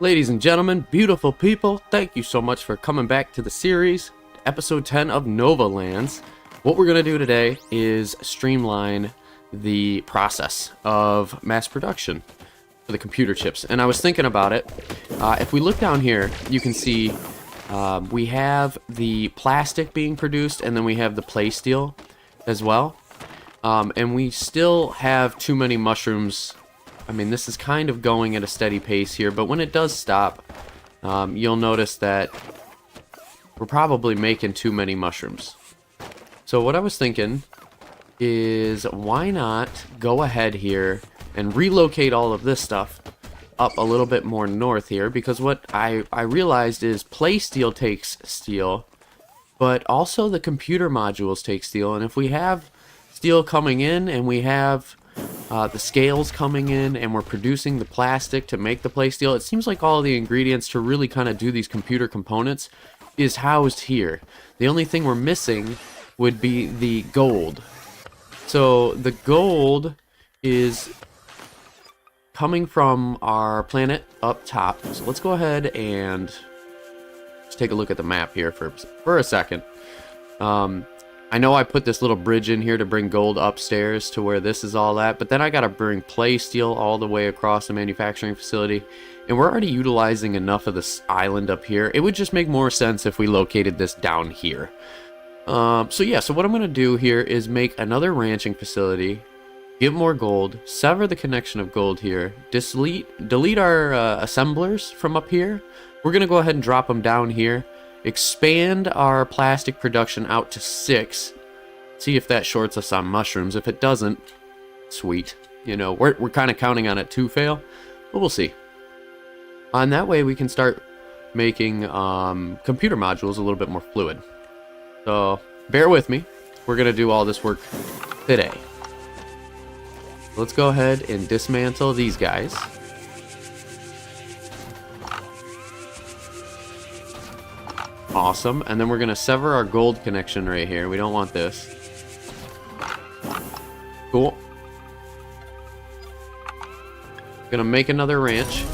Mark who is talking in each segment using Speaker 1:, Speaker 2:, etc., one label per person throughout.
Speaker 1: Ladies and gentlemen, beautiful people, thank you so much for coming back to the series, episode 10 of Nova Lands. What we're going to do today is streamline the process of mass production for the computer chips. And I was thinking about it. If we look down here, you can see we have the plastic being produced, and then we have the play steel as well. And we still have too many mushrooms. I mean, this is kind of going at a steady pace here, but when it does stop, you'll notice that we're probably making too many mushrooms. So what I was thinking is, why not go ahead here and relocate all of this stuff up a little bit more north here, because what I realized is play steel takes steel, but also the computer modules take steel, and if we have steel coming in and we have the scales coming in and we're producing the plastic to make the play steel, it seems like all the ingredients to really kind of do these computer components is housed here. The only thing we're missing would be the gold. So the gold is coming from our planet up top. So let's go ahead and just take a look at the map here for a second. I know I put this little bridge in here to bring gold upstairs to where this is all at, but then I gotta bring play steel all the way across the manufacturing facility, and we're already utilizing enough of this island up here. It would just make more sense if we located this down here. So yeah, so what I'm gonna do here is make another ranching facility, give more gold, sever the connection of gold here, delete our assemblers from up here. We're gonna go ahead and drop them down here. Expand our plastic production out to 6. See if that shorts us on mushrooms. If it doesn't, sweet. You know, we're kind of counting on it to fail, but we'll see. And that way we can start making computer modules a little bit more fluid. So bear with me. We're going to do all this work today. Let's go ahead and dismantle these guys. Awesome, and then we're gonna sever our gold connection right here. We don't want this. Cool. Gonna make another ranch.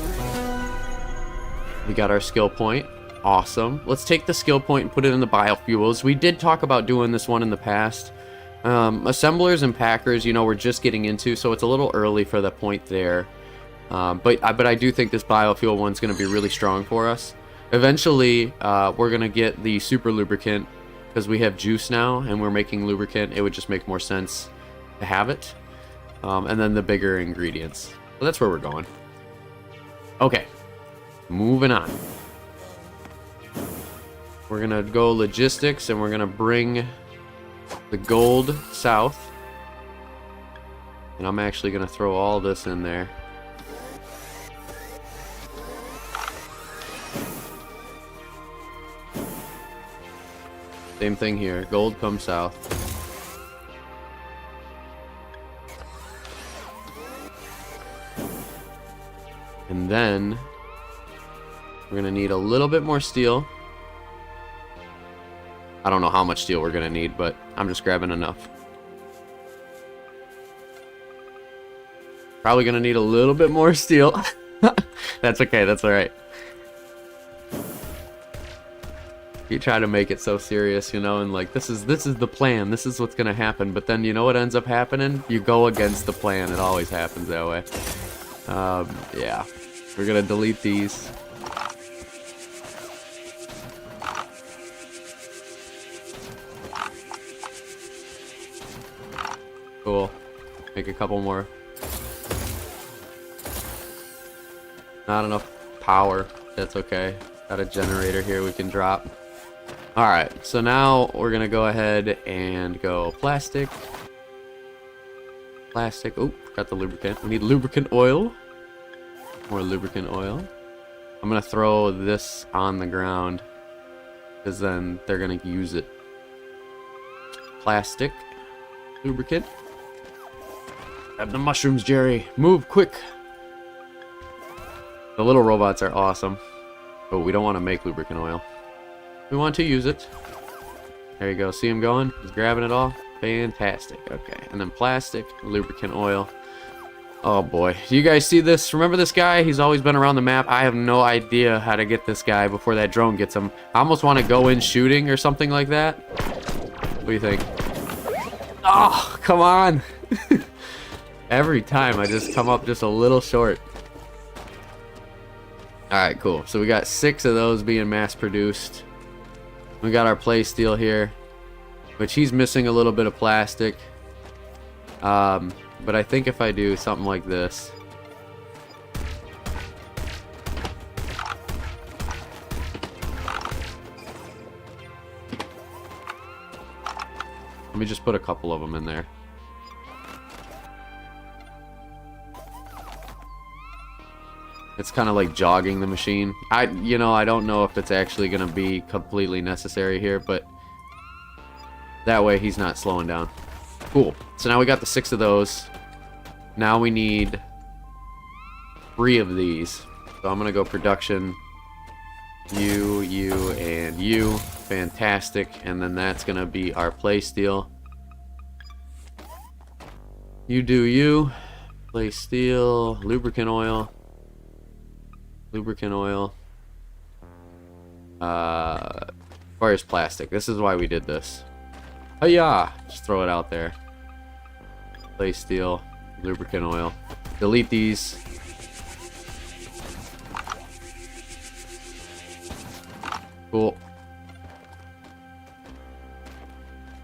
Speaker 1: We got our skill point. Awesome. Let's take the skill point and put it in the biofuels. We did talk about doing this one in the past. Assemblers and packers, you know, we're just getting into, so it's a little early for the point there. But I do think this biofuel one's gonna be really strong for us. Eventually, we're going to get the super lubricant, because we have juice now and we're making lubricant. It would just make more sense to have it. And then the bigger ingredients. So that's where we're going. Okay, moving on. We're going to go logistics, and we're going to bring the gold south. And I'm actually going to throw all this in there. Same thing here. Gold comes south. And then we're gonna need a little bit more steel. I don't know how much steel we're gonna need, but I'm just grabbing enough. Probably gonna need a little bit more steel. That's okay, that's alright. You try to make it so serious, you know, and like, this is the plan, this is what's gonna happen, but then you know what ends up happening? You go against the plan. It always happens that way. Yeah. We're gonna delete these. Cool. Make a couple more. Not enough power. That's okay. Got a generator here we can drop. Alright, so now we're gonna go ahead and go plastic. Plastic. Oh, got the lubricant. We need lubricant oil. More lubricant oil. I'm gonna throw this on the ground, because then they're gonna use it. Plastic. Lubricant. Grab the mushrooms, Jerry. Move quick. The little robots are awesome. But we don't want to make lubricant oil. We want to use it. There you go. See him going? He's grabbing it all. Fantastic. Okay. And then plastic, lubricant oil. Oh boy. Do you guys see this? Remember this guy? He's always been around the map. I have no idea how to get this guy before that drone gets him. I almost want to go in shooting or something like that. What do you think? Oh, come on. Every time I just come up just a little short. Alright, cool. So we got 6 of those being mass produced. We got our play steel here, which he's missing a little bit of plastic. But I think if I do something like this. Let me just put a couple of them in there. It's kind of like jogging the machine. I don't know if it's actually going to be completely necessary here, but that way he's not slowing down. Cool. So now we got the 6 of those. Now we need 3 of these. So I'm going to go production. You, and you. Fantastic. And then that's going to be our play steel. You do you. Play steel. Lubricant oil. Lubricant oil. Fires plastic. This is why we did this. Oh yeah, just throw it out there. Play steel, lubricant oil. Delete these. Cool.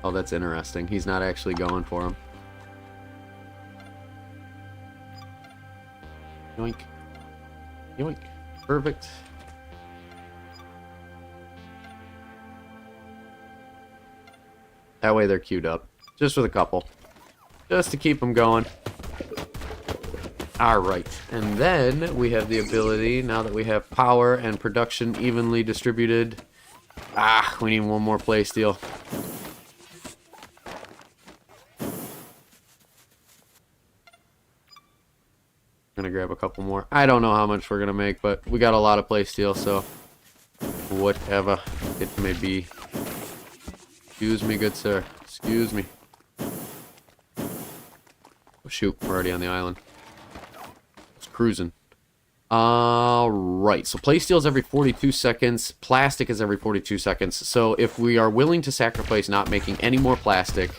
Speaker 1: Oh, that's interesting. He's not actually going for him. Yoink. Yoink. Perfect. That way they're queued up. Just with a couple. Just to keep them going. Alright. And then we have the ability, now that we have power and production evenly distributed. Ah, we need one more play steel. Gonna grab a couple more. I don't know how much we're gonna make, but we got a lot of play steel, so whatever it may be. Excuse me, good sir. Excuse me. Oh shoot, we're already on the island. It's cruising. Alright, so play steel is every 42 seconds. Plastic is every 42 seconds. So if we are willing to sacrifice not making any more plastic,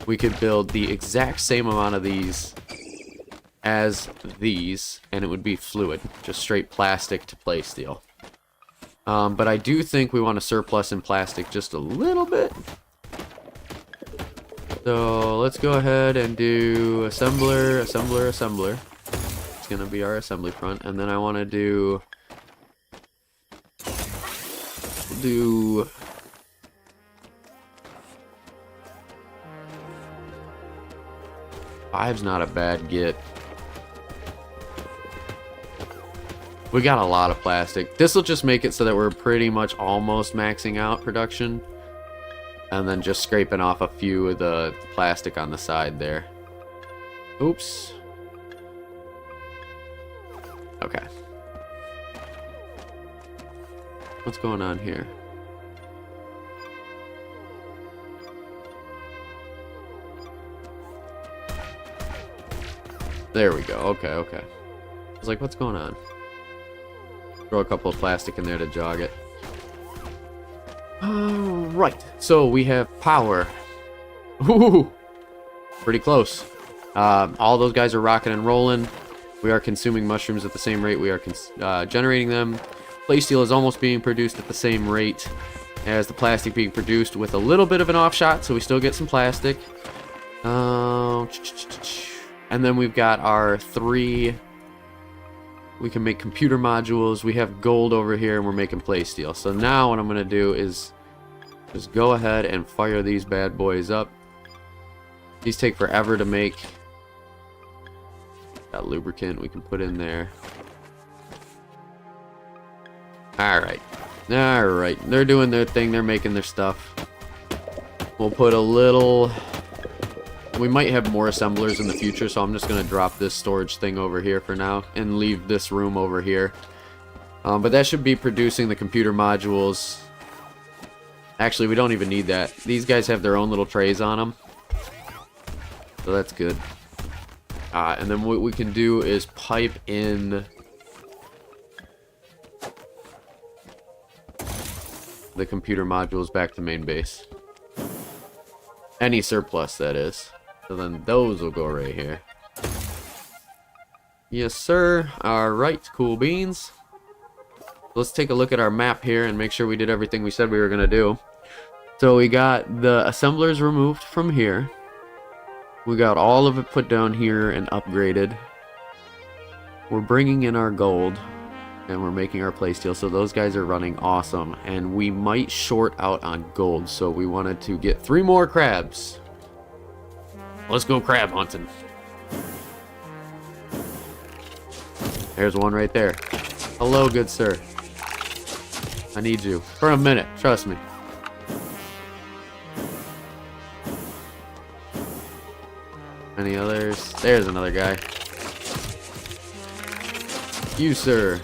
Speaker 1: we could build the exact same amount of these as these, and it would be fluid. Just straight plastic to play steel. But I do think we want to surplus in plastic just a little bit. So let's go ahead and do assembler, assembler, assembler. It's going to be our assembly front. And then I want to do 5's not a bad get. We got a lot of plastic. This will just make it so that we're pretty much almost maxing out production. And then just scraping off a few of the plastic on the side there. Oops. Okay. What's going on here? There we go. Okay, okay. I was like, what's going on? Throw a couple of plastic in there to jog it. Alright, so we have power. Ooh, pretty close. All those guys are rocking and rolling. We are consuming mushrooms at the same rate we are generating them. Play steel is almost being produced at the same rate as the plastic being produced, with a little bit of an offshot, so we still get some plastic. And then we've got our 3... We can make computer modules. We have gold over here, and we're making play steel. So now what I'm going to do is just go ahead and fire these bad boys up. These take forever to make. Got lubricant we can put in there. Alright. Alright. They're doing their thing. They're making their stuff. We'll put a little... We might have more assemblers in the future, so I'm just going to drop this storage thing over here for now and leave this room over here. But that should be producing the computer modules. Actually, we don't even need that. These guys have their own little trays on them. So that's good. And then what we can do is pipe in the computer modules back to main base. Any surplus, that is. So then those will go right here. Yes, sir. Alright, cool beans. Let's take a look at our map here and make sure we did everything we said we were going to do. So we got the assemblers removed from here. We got all of it put down here and upgraded. We're bringing in our gold. And we're making our playsteel, so those guys are running awesome. And we might short out on gold, so we wanted to get 3 more crabs. Let's go crab hunting. There's one right there. Hello, good sir. I need you. For a minute, trust me. Any others? There's another guy. You, sir.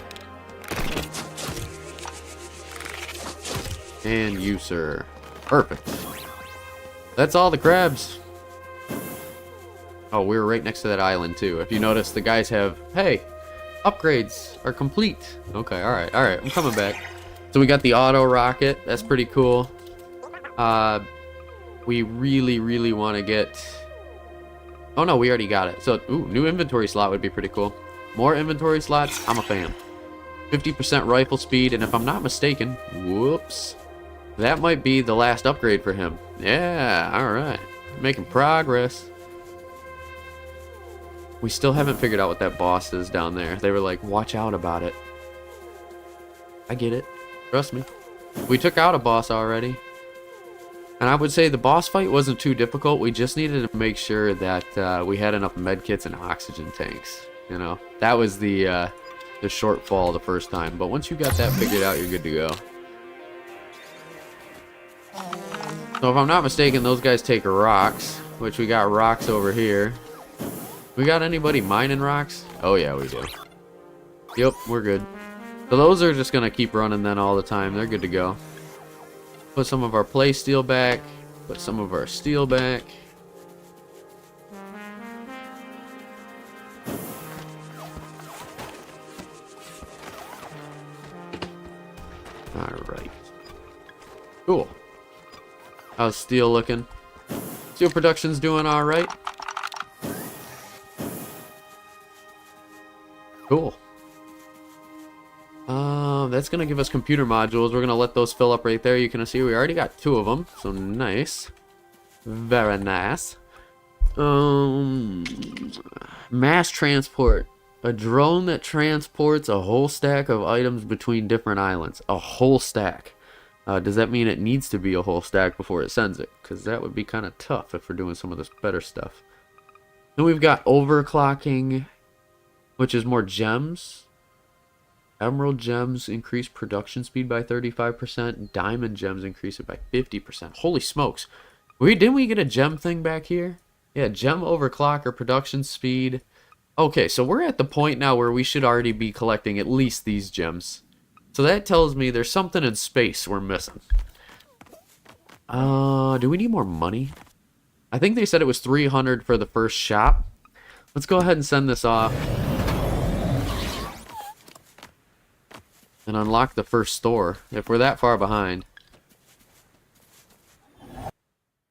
Speaker 1: And you, sir. Perfect. That's all the crabs. Oh, we were right next to that island, too. If you notice, the guys have... Hey! Upgrades are complete. Okay, alright, alright. I'm coming back. So we got the auto rocket. That's pretty cool. We really, really want to get... Oh, no, we already got it. So, ooh, new inventory slot would be pretty cool. More inventory slots? I'm a fan. 50% rifle speed, and if I'm not mistaken... Whoops. That might be the last upgrade for him. Yeah, alright. Making progress. We still haven't figured out what that boss is down there. They were like, watch out about it. I get it. Trust me. We took out a boss already. And I would say the boss fight wasn't too difficult. We just needed to make sure that we had enough medkits and oxygen tanks. You know, that was the shortfall the first time. But once you got that figured out, you're good to go. So if I'm not mistaken, those guys take rocks, which we got rocks over here. We got anybody mining rocks? Oh yeah, we do. Yep, we're good. So those are just gonna keep running then all the time. They're good to go. Put some of our play steel back. Put some of our steel back. Alright. Cool. How's steel looking? Steel production's doing alright. Cool. That's gonna give us computer modules. We're gonna let those fill up right there. You can see we already got 2 of them, so nice. Very nice. Mass transport. A drone that transports a whole stack of items between different islands. A whole stack. Does that mean it needs to be a whole stack before it sends it? Because that would be kind of tough if we're doing some of this better stuff. Then we've got overclocking, which is more gems. Emerald gems increase production speed by 35%. Diamond gems increase it by 50%. Holy smokes. Didn't we get a gem thing back here? Yeah, gem overclocker, production speed. Okay, so we're at the point now where we should already be collecting at least these gems. So that tells me there's something in space we're missing. Do we need more money? I think they said it was 300 for the first shop. Let's go ahead and send this off. And unlock the first store, if we're that far behind.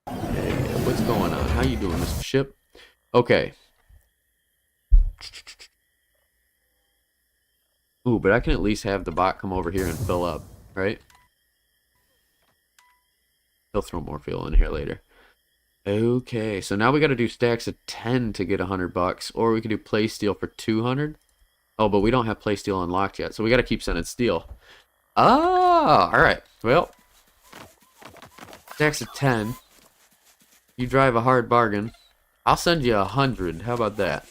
Speaker 1: Hey, what's going on? How you doing, Mr. Ship? Okay. Ooh, but I can at least have the bot come over here and fill up, right? He'll throw more fuel in here later. Okay, so now we got to do stacks of 10 to get $100, or we can do play steel for 200. Oh, but we don't have play steel unlocked yet, so we got to keep sending steel. Ah, all right. Well, stacks of 10. You drive a hard bargain. I'll send you 100. How about that?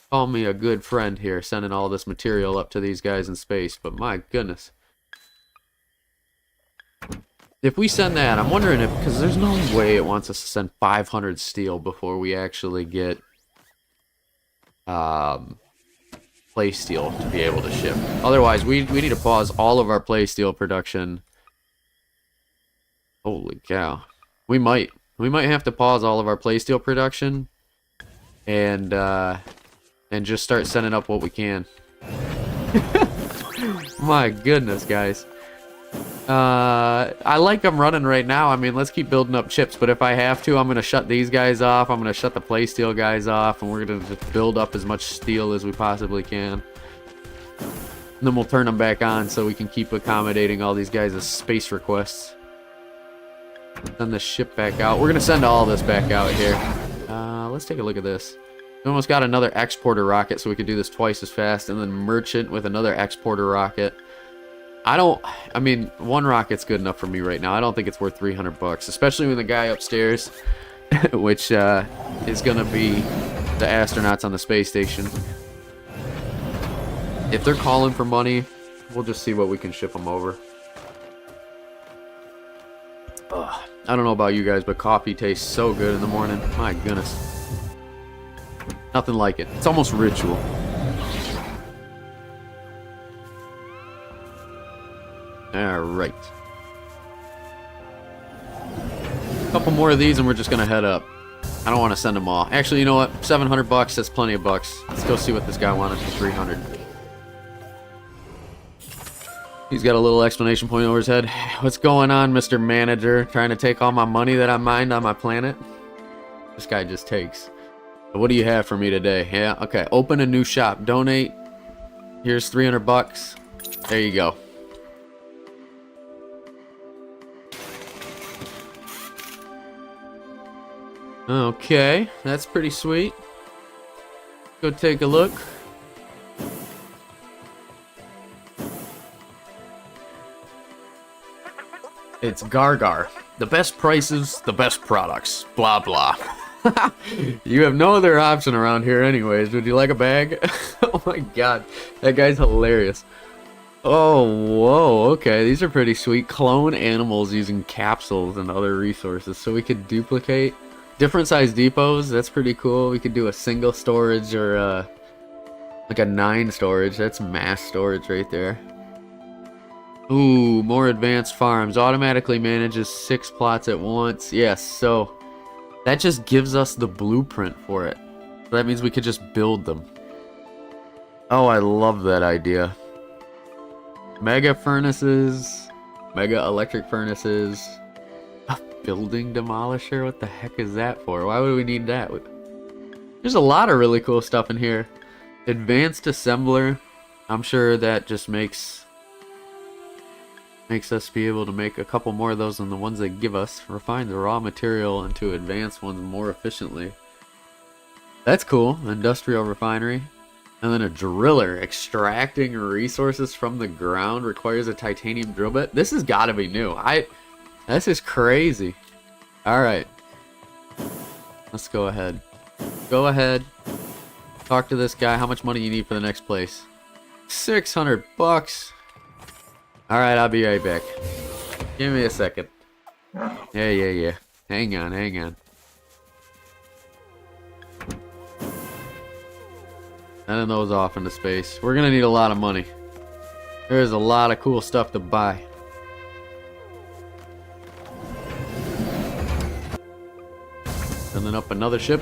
Speaker 1: Call me a good friend here, sending all this material up to these guys in space. But my goodness. If we send that, I'm wondering if, because there's no way it wants us to send 500 steel before we actually get play steel to be able to ship. Otherwise, we need to pause all of our play steel production. Holy cow. We might have to pause all of our play steel production and just start sending up what we can. My goodness, guys. I like them running right now. I mean, let's keep building up chips, but if I have to, I'm going to shut these guys off. I'm going to shut the playsteel guys off, and we're going to just build up as much steel as we possibly can. And then we'll turn them back on so we can keep accommodating all these guys' space requests. Send the ship back out. We're going to send all this back out here. Let's take a look at this. We almost got another exporter rocket, so we could do this twice as fast, and then merchant with another exporter rocket. I mean, one rocket's good enough for me right now. I don't think it's worth 300 bucks, especially when the guy upstairs, which is going to be the astronauts on the space station. If they're calling for money, we'll just see what we can ship them over. Ugh, I don't know about you guys, but coffee tastes so good in the morning. My goodness. Nothing like it. It's almost ritual. Alright. A couple more of these and we're just gonna head up. I don't want to send them all. Actually, you know what? 700 bucks, that's plenty of bucks. Let's go see what this guy wanted for 300. He's got a little exclamation point over his head. What's going on, Mr. Manager? Trying to take all my money that I mined on my planet? This guy just takes. What do you have for me today? Yeah, okay. Open a new shop. Donate. Here's 300 bucks. There you go. Okay, that's pretty sweet. Go take a look. It's Gargar. The best prices, the best products. Blah, blah. You have no other option around here anyways. Would you like a bag? Oh my god. That guy's hilarious. Oh, whoa. Okay, these are pretty sweet. Clone animals using capsules and other resources. So we could duplicate different size depots. That's pretty cool. We could do a single storage or like a 9 storage. That's mass storage right there. Ooh, more advanced farms. Automatically manages 6 plots at once. Yes, so that just gives us the blueprint for it. So that means we could just build them. Oh, I love that idea. Mega furnaces. Mega electric furnaces. A building demolisher? What the heck is that for? Why would we need that? There's a lot of really cool stuff in here. Advanced assembler. I'm sure that just makes us be able to make a couple more of those than the ones they give us. Refine the raw material into advanced ones more efficiently. That's cool. Industrial refinery. And then a driller. Extracting resources from the ground requires a titanium drill bit. This has got to be new. This is crazy. Alright. Let's go ahead. Go ahead. Talk to this guy. How much money you need for the next place? 600 bucks. Alright, I'll be right back. Give me a second. Yeah. Hang on. Sending those off into space. We're gonna need a lot of money. There's a lot of cool stuff to buy. Sending up another ship.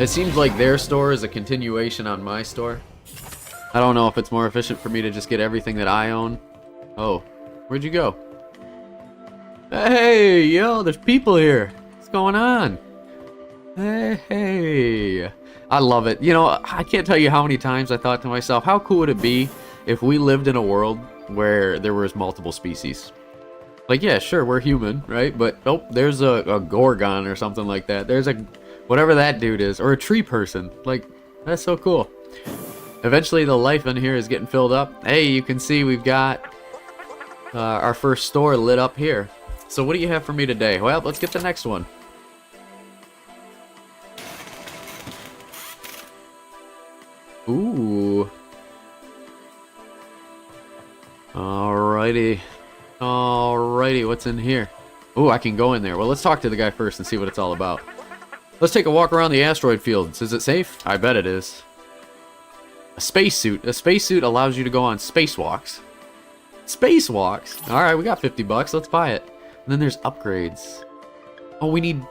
Speaker 1: It seems like their store is a continuation on my store. I don't know if it's more efficient for me to just get everything that I own. Oh, where'd you go? Hey, yo, there's people here. What's going on? Hey. I love it. You know, I can't tell you how many times I thought to myself, how cool would it be if we lived in a world where there was multiple species? Like, yeah, sure, we're human, right? But, oh, there's a Gorgon or something like that. There's a, whatever that dude is, or a tree person. Like, that's so cool. Eventually, the life in here is getting filled up. Hey, you can see we've got our first store lit up here. So what do you have for me today? Well, let's get the next one. Ooh. Alrighty. Alrighty, what's in here? Ooh, I can go in there. Well, let's talk to the guy first and see what it's all about. Let's take a walk around the asteroid fields. Is it safe? I bet it is. A spacesuit. A spacesuit allows you to go on spacewalks. Spacewalks? Alright, we got 50 bucks. Let's buy it. And then there's upgrades. Oh, we need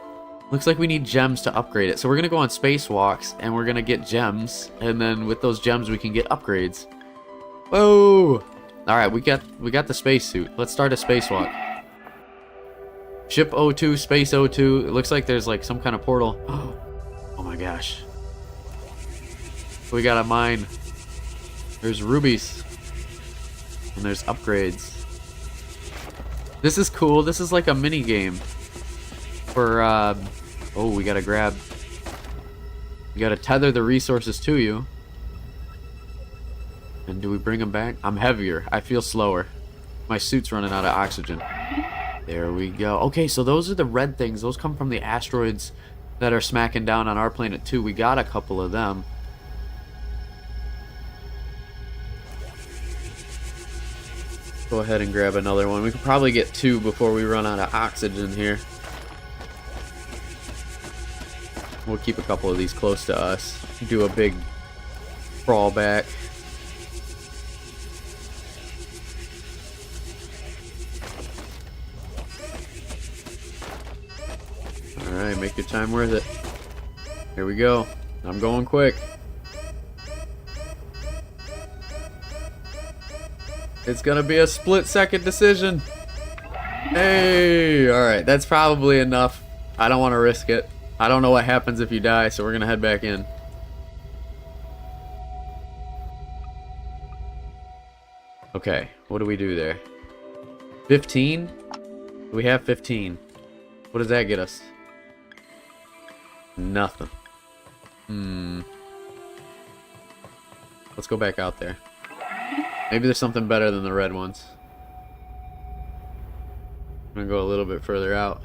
Speaker 1: Looks like we need gems to upgrade it. So we're gonna go on spacewalks and we're gonna get gems, and then with those gems we can get upgrades. Whoa! All right, we got the spacesuit. Let's start a spacewalk. Ship O2, space O2. It looks like there's like some kind of portal. Oh my gosh. We got a mine. There's rubies. And there's upgrades. This is cool. This is like a mini game. For, oh, we gotta grab. We gotta tether the resources to you. And do we bring them back? I'm heavier. I feel slower. My suit's running out of oxygen. There we go. Okay, so those are the red things. Those come from the asteroids that are smacking down on our planet too. We got a couple of them. Go ahead and grab another one. We could probably get 2 before we run out of oxygen here. We'll keep a couple of these close to us. Do a big crawl back. Alright, make your time worth it. Here we go. I'm going quick. It's gonna be a split-second decision. Hey! Alright, that's probably enough. I don't want to risk it. I don't know what happens if you die, so we're gonna head back in. Okay, what do we do there? 15? We have 15. What does that get us? Nothing. Let's go back out there. Maybe there's something better than the red ones. I'm gonna go a little bit further out.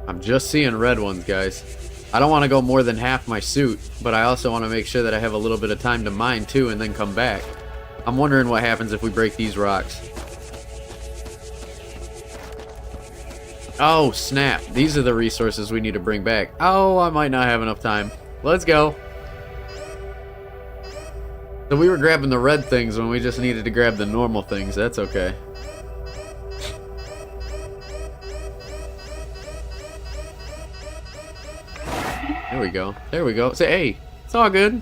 Speaker 1: I'm just seeing red ones, guys. I don't want to go more than half my suit, but I also want to make sure that I have a little bit of time to mine too and then come back. I'm wondering what happens if we break these rocks. Oh, snap. These are the resources we need to bring back. Oh, I might not have enough time. Let's go. So we were grabbing the red things when we just needed to grab the normal things. That's okay. There we go. There we go. Say, hey, it's all good.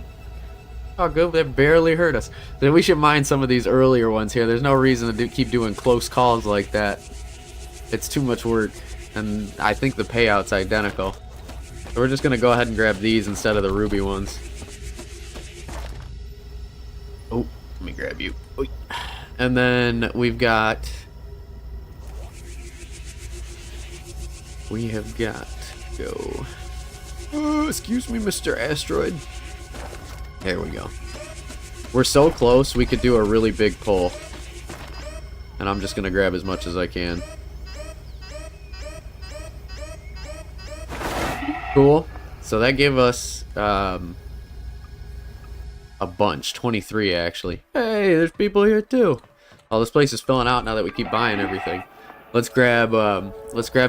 Speaker 1: Oh, good. They barely hurt us. Then we should mine some of these earlier ones here. There's no reason to keep doing close calls like that. It's too much work, and I think the payout's identical. So we're just gonna go ahead and grab these instead of the ruby ones. Oh, let me grab you. And then we have got to go. Oh, excuse me, Mr. Asteroid. There we go. We're so close, we could do a really big pull. And I'm just gonna grab as much as I can. Cool. So that gave us a bunch, 23 actually. Hey, there's people here too. Oh, this place is filling out now that we keep buying everything. Let's grab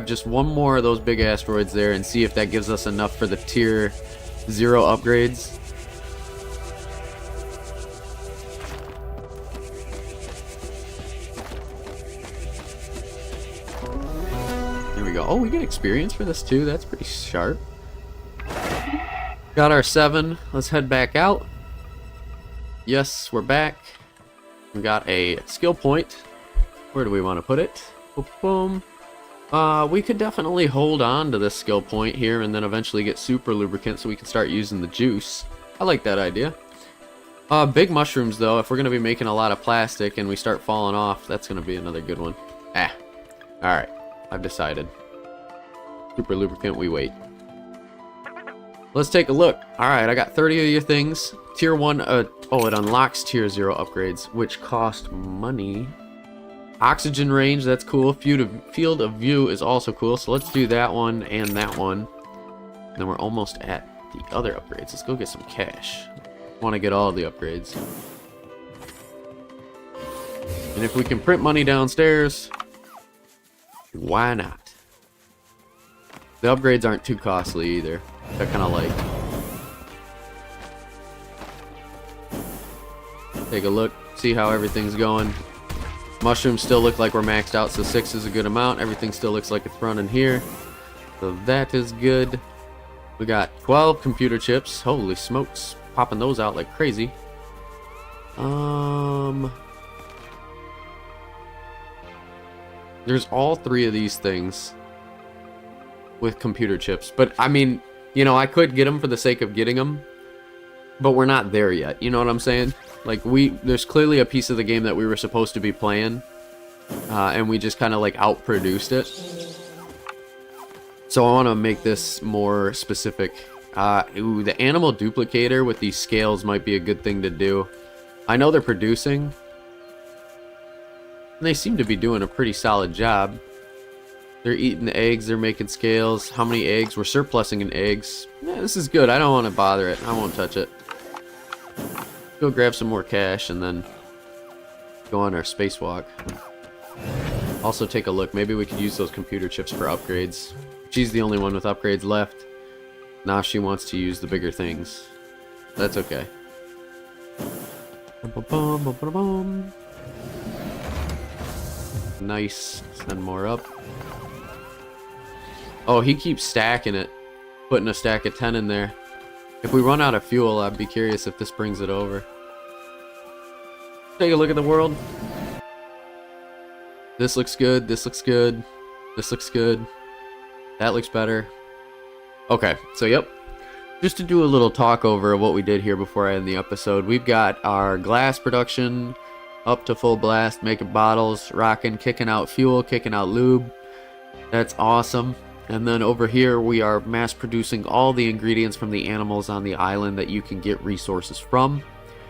Speaker 1: just one more of those big asteroids there and see if that gives us enough for the tier 0 upgrades. There we go. Oh, we get experience for this too. That's pretty sharp. Got our 7. Let's head back out. Yes, we're back. We got a skill point. Where do we want to put it? Boom, boom. We could definitely hold on to this skill point here and then eventually get super lubricant so we can start using the juice. I like that idea. Big mushrooms though, if we're going to be making a lot of plastic and we start falling off, that's going to be another good one. Alright, I've decided. Super lubricant, we wait. Let's take a look. Alright, I got 30 of your things. Tier 1, oh, it unlocks tier 0 upgrades, which cost money. Oxygen range, that's cool. Field of view is also cool, so let's do that one and that one. And then we're almost at the other upgrades. Let's go get some cash. Want to get all the upgrades. And if we can print money downstairs, why not? The upgrades aren't too costly either. They're kind of like... Take a look. see how everything's going. Mushrooms still look like we're maxed out, so 6 is a good amount. Everything still looks like it's running here, so that is good. We got 12 computer chips. Holy smokes, popping those out like crazy. There's all 3 of these things with computer chips, but I mean, you know, I could get them for the sake of getting them, but we're not there yet. You know what I'm saying? Like, there's clearly a piece of the game that we were supposed to be playing, and we just kind of like outproduced it. So I want to make this more specific. Ooh, the animal duplicator with these scales might be a good thing to do. I know they're producing, and they seem to be doing a pretty solid job. They're eating eggs, they're making scales. How many eggs? We're surplusing in eggs. Yeah, this is good. I don't want to bother it. I won't touch it. Go grab some more cash and then go on our spacewalk. Also take a look. Maybe we could use those computer chips for upgrades. She's the only one with upgrades left. Now she wants to use the bigger things. That's okay. Nice. Send more up. Oh, he keeps stacking it. Putting a stack of 10 in there. If we run out of fuel, I'd be curious if this brings it over. Take a look at the world. This looks good. This looks good. This looks good. That looks better. Okay, so yep. Just to do a little talk over of what we did here before I end the episode. We've got our glass production up to full blast, making bottles, rocking, kicking out fuel, kicking out lube. That's awesome. And then over here we are mass producing all the ingredients from the animals on the island that you can get resources from.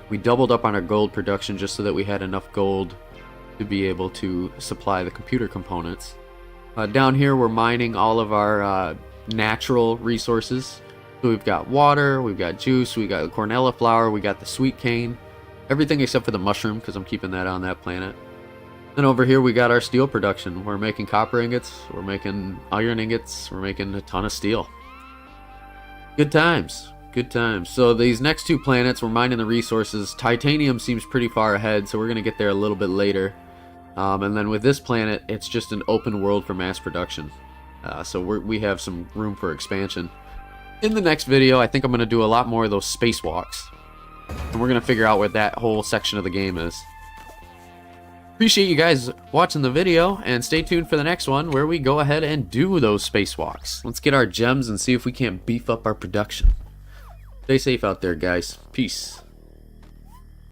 Speaker 1: We doubled up on our gold production just so that we had enough gold to be able to supply the computer components. Down here we're mining all of our natural resources. So we've got water, we've got juice, we got the cornella flower, we got the sweet cane. Everything except for the mushroom, because I'm keeping that on that planet. Then over here we got our steel production. We're making copper ingots, we're making iron ingots, we're making a ton of steel. Good times. Good times. So these next 2 planets, we're mining the resources. Titanium seems pretty far ahead, so we're going to get there a little bit later. And then with this planet, it's just an open world for mass production. So we have some room for expansion. In the next video, I think I'm going to do a lot more of those spacewalks. And we're going to figure out where that whole section of the game is. Appreciate you guys watching the video, and stay tuned for the next one where we go ahead and do those spacewalks. Let's get our gems and see if we can't beef up our production. Stay safe out there, guys. Peace.